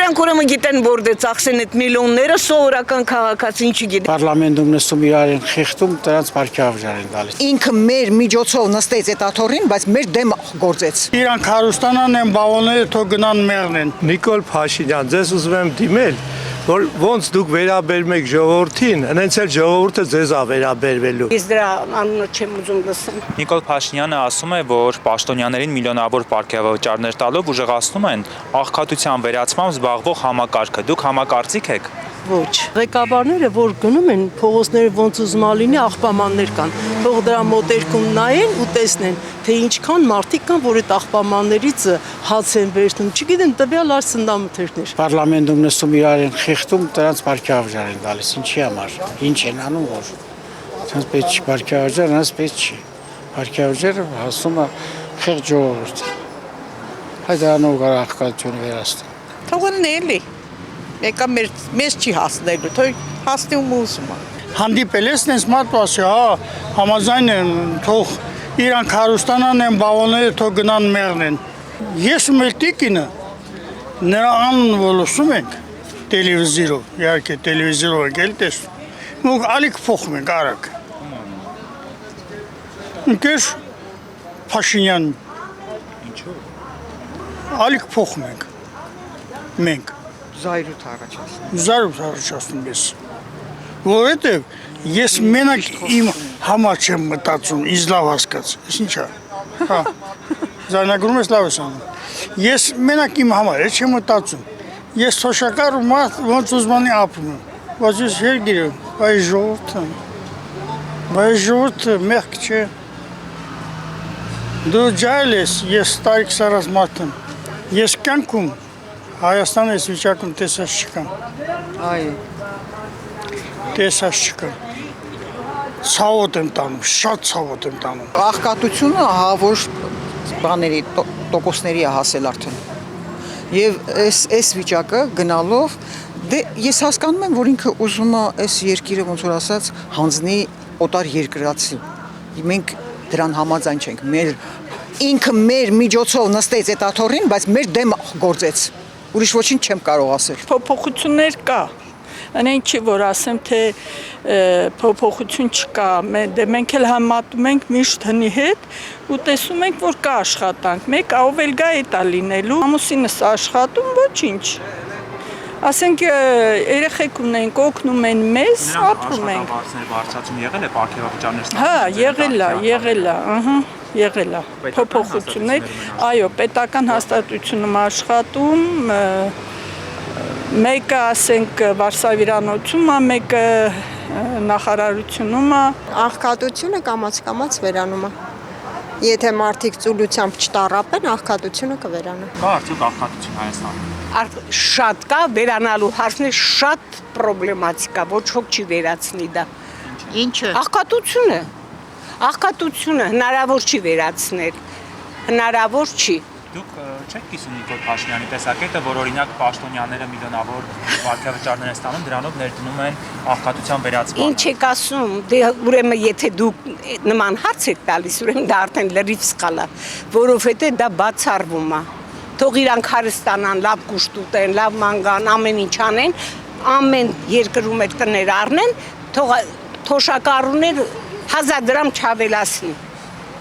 Իրանք ուրեմն գիտեն որտե ծախսեն այդ միլիոնները, սովորական քաղաքացին չգիտի։ Պարլամենտում նստում իրար են խիղճում, դրանց բարքավճար են տալիս։ Ինքը մեր միջոցով նստեց այդ աթոռին, բայց մեր դեմ գործեց։ Իրանք հարուստանան են բավոները, թող գնան մեղնեն։ Նիկոլ Փաշինյան, ձեզ ուզում եմ դիմել, որ ոնց դուք վերաբերում եք ժողովրդին, հենց էլ ժողովուրդը ձեզ է վերաբերվելու։ Ես դրա անունը չեմ ուզում լսել։ Նիկոլ Փաշինյանը ասում է, որ պաշտոնյաներին միլիոնավոր պարգևավճարներ տալով ուժեղացնում են աղքատության վերացմամբ զբաղվող համակարգը։ Դուք համակարծիք եք։ Ոչ, ղեկավարները որ գնում են փողոցները ոնց ուզում լինի աղբամաններ կան, թող դրա մոտերքում նայեն ու տեսնեն, թե ինչքան մարդիկ կան, որ այդ աղբամաններից հաց են վերցնում, չգիտեմ, տվյալ արսնդամթերքներ։ Պարլամենտում նստում իրար են խիղճում, դրանց բարքավճար են տալիս, ինչի համար, ինչ են անում որ։ Դրանց պետք չի բարքավճար, նրանց պետք չի։ Բարքավճարը հասնում է խիղճ ժողովրդին։ Հայ դրանով կարող աղքատությունը վերացնել։ Թողնեն էլի։ Եկա մեզ չի հասնելու, թող հասնի ու ուզում է։ Հանդիպել ես նենց մարդու ասի, հա, համաձայն են, թող իրանք հարուստանան են բավոները, թող գնան մեղնեն։ Ես ու մեր տիկինը նրա անունը որ լսում ենք տելևիզորով, իհարկե տելևիզորով ենք էլ տեսնում, մենք ալիք փոխում ենք արագ։ Ընկեր Փաշինյան։ Ինչո՞ւ։ Ալիք փոխում ենք։ Մենք Զայրույթ առաջացնում։ Զայրույթ առաջացնում ես։ Որովհետև ես մենակ իմ համար չեմ մտածում, ինձ լավ հասկաց։ Ես ինչ է։ Հա։ Զարնագրում ես լավ ես անում։ Ես մենակ իմ համար չեմ մտածում։ Ես սոշակար ու մարդ ոնց ուզմանի ապրում եմ։ Բայց ես երգիրեմ, բայց ժողովուրդը մեղք չէ։ Դու ջահել ես, ես տարիք սարած մարդ եմ։ Ես կյանքում Հայաստանը ես վիճակում տեսած չկամ։ Այո։ Տեսած չկամ։ Ցավոտ եմ տանում, շատ ցավոտ եմ տանում։ Աղքատությունը հավոր բաների տոկոսների է հասել արդեն։ Եվ այս վիճակը գնալով դե ես հասկանում եմ, որ ինքը ուզում է այս երկիրը ոնց որ ասած հանձնի օտար երկրացի։ Մենք դրան համաձայն չենք։ Ինքը մեր միջոցով նստեց այդ աթոռին, բայց մեր դեմ գործեց։ Ուրիշ ոչինչ չեմ կարող ասել։ Փոփոխություններ կա։ Այն չի որ ասեմ թե փոփոխություն չկա, դե մենք էլ համատում ենք միշտ հնի հետ ու տեսում ենք որ կա աշխատանք։ Մեկ ավել գա է տա լինելու։ Ամուսինս աշխատում ոչինչ։ Ասենք երեխեք ունենք, օգնում են մեզ, ապրում ենք։ Բարձրացում եղել է պարգևավճարներ։ Հա, եղել է, ահա։ Եղել է փոփոխություններ, այո, պետական հաստատությունում աշխատում, մեկը ասենք Վարշավիրանոցում է, մեկը նախարարությունում է։ Աղքատությունը կամաց վերանում է։ Եթե մարդիկ ծուլությամբ չտառապեն, աղքատությունը կվերանա։ Կա արդյոք աղքատություն Հայաստանում։ Շատ կա, վերանալու հարցն է շատ պրոբլեմատիկա, ոչ ոք չի վերացնի դա։ Ինչը։ Աղքատությունը հնարավոր չի վերացնել, հնարավոր չի։ Դուք չեք կիսում Նիկոլ Փաշինյանի տեսակետը, որ օրինակ պաշտոնյաները միլիոնավոր պարգևավճարներ են ստանում, դրանով ներդնում են աղքատության վերացմանը։ Ինչ եք ասում, դե ուրեմն եթե դուք նման հարց եք տալիս, ուրեմն դա արդեն լրիվ սխալ է, որովհետև դա բացառվում է։ Թող իրանք հարստանան, լավ կուշտ ուտեն, լավ մանգան, ամեն ինչ անեն, ամեն երկրում այդ տներ առնեն, թող թոշակառուներ 1000 դրամ չավելացնի։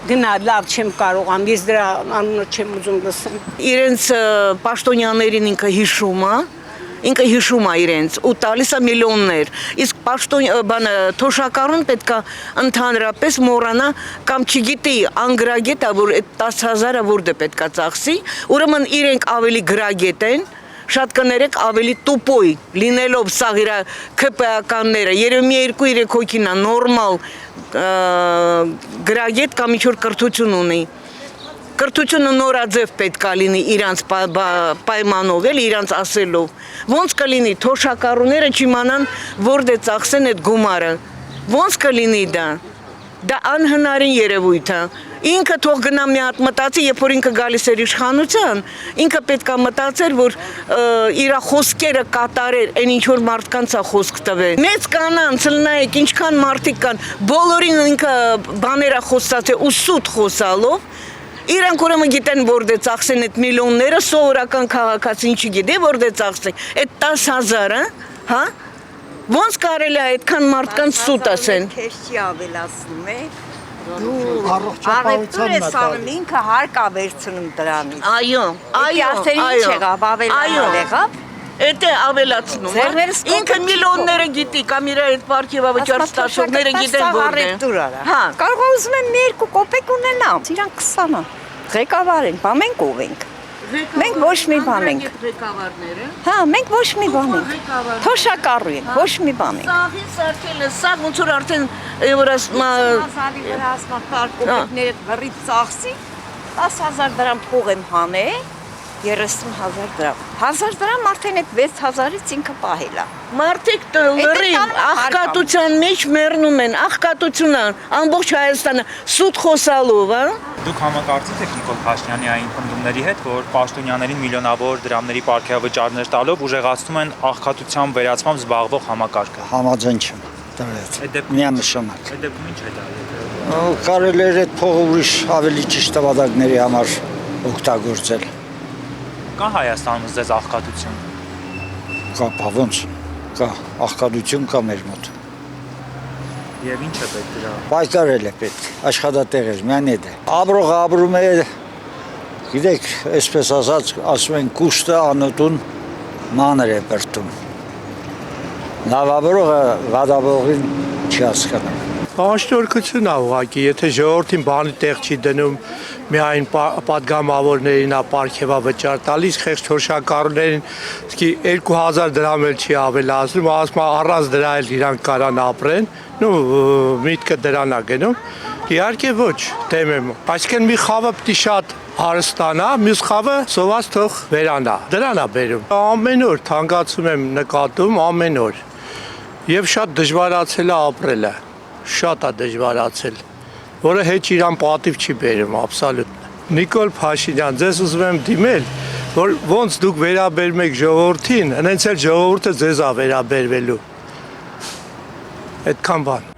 Գնա լավ չեմ կարողամ, ես դրա անունը չեմ ուզում լսել։ Իրենց պաշտոնյաներին ինքը հիշում է իրենց ու տալիս է միլիոններ։ Իսկ թոշակառուն պետքա ընդհանրապես մոռանա կամ չգիտի անգրագետ է, որ այդ 10,000-ը որտե պետքա ծախսի, ուրեմն իրենք ավելի գրագետ են, շատ կներեք ավելի տուպոյ լինելով սաղ իրա ԿՊԱ-ականները, երևի մի 2-3 հոգին է նորմալ գրագետ կամ ինչ-որ կրթություն ունի։ Կրթությունը նորաձև պետք է լինի իրանց պայմանով, էլ իրանց ասելով։ Ոնց կլինի թոշակառուները չիմանան որտե ծախսեն այդ գումարը։ Ոնց կլինի դա։ Դա անհնարին երևույթ է։ Ինքը թող գնա մի հատ մտածի, երբ որ ինքը գալիս էր իշխանության, ինքը պետք է մտածեր, որ իր խոսքերը կատարեր, այն ինչ որ մարդկանց է խոսք տվել։ Մեծ կանանց լնայեք, ինչքան մարդիկ կան, բոլորին ինքը բաներ է խոսած ու սուտ խոսալով, Իրանք ուրեմն գիտեն որտե ծախսեն այդ միլիոնները, սովորական քաղաքացին չգիտի որտե ծախսի։ Այդ 10,000-ը, հա? Ոնց կարելի է այդքան մարդկանց սուտ ասեն։ Քեշի ավելացնում է։ Դու առողջապահության ես անում ինքը հարկ ավերցնում դրանից։ Այո, այո, Արդեն ինչ եղավ, ավելանալ եղավ։ Էդ է ավելացնում։ Ինքը միլիոնները գիտի, կամ իր այդ պարգևավճար ստացողները գիտեն որտե։ Հա, կարող է ուզում եմ 2 կոպեկ ունենամ։ Իրանք 20-ը։ Ղեկավար են, բա մենք ով ենք։ Մենք ոչ մի բան ենք։ Ղեկավարները։ Հա, մենք ոչ մի բան ենք։ Թոշակառու ենք, ոչ մի բան ենք։ Սաղին սարքել է, սաղ ոնց որ արդեն որս Ազալի վրա ասման փառ կոպեկները վրից ծախսի 10,000 դրամ փող եմ հանել 30,000 դրամ։ 1000 դրամ արդեն այդ 6000-ից ինքը պահել է։ մարդիկ լրիվ աղքատության մեջ մեռնում են, աղքատությունը ամբողջ Հայաստանը սուտ խոսալով, հա։ Դուք համակարծիք եք Նիկոլ Փաշինյանի այն պնդումների հետ, որ պաշտոնյաներին միլիոնավոր դրամների պարգևավճարներ տալով ուժեղացնում են աղքատության վերացմամբ զբաղվող համակարգը։ Համաձայն չեմ դրած։ Միանշանակ։ Այդ դեպքում ինչ է դա։ Կարելի է այդ փողը ուրիշ ավելի ճիշտ նպատակների համար օգտագործել։ Կա Հայաստանում ձեզ աղքատություն։ Կա, ոնց։ Կա աղքատություն կա մեր մոտ։ Եվ ինչ է պետք դրա։ Պայքարել է պետք, աշխատատեղեր, միայն այդ է։ Ապրողը ապրում է, գիտեք, այսպես ասած, ասում են կուշտը անոտուն մանր է բրտում։ Լավաբրողը վադաբողին չի հասկանում։ Անշնորհքություն է ուղղակի, եթե ժողովրդին բանի տեղ չի դնում, միայն պատգամավորներին է պարգևավճար տալիս, խեղճ թոշակառուներին 2000 դրամ էլ չի ավելացնում, ասում է առանց դրա էլ իրանք կարան ապրեն, միտքը դրան է գնում։ Իհարկե ոչ, դեմ եմ։ Այսինքն մի խավը պիտի շատ հարստանա, մյուս խավը սոված թող վերանա։ Դրան է բերում։ Ամեն օր թանկացում եմ նկատում, ամեն օր։ Եվ շատ դժվարացել է ապրելը։ Շատ է դժվարացել, որը հեչ իրան պատիվ չի բերում, աբսոլյուտ։ Նիկոլ Փաշինյան, ձեզ ուզում եմ դիմել, որ ոնց դուք վերաբերում եք ժողովրդին, հենց էլ ժողովուրդը ձեզ է վերաբերվելու։ Այդքան բան։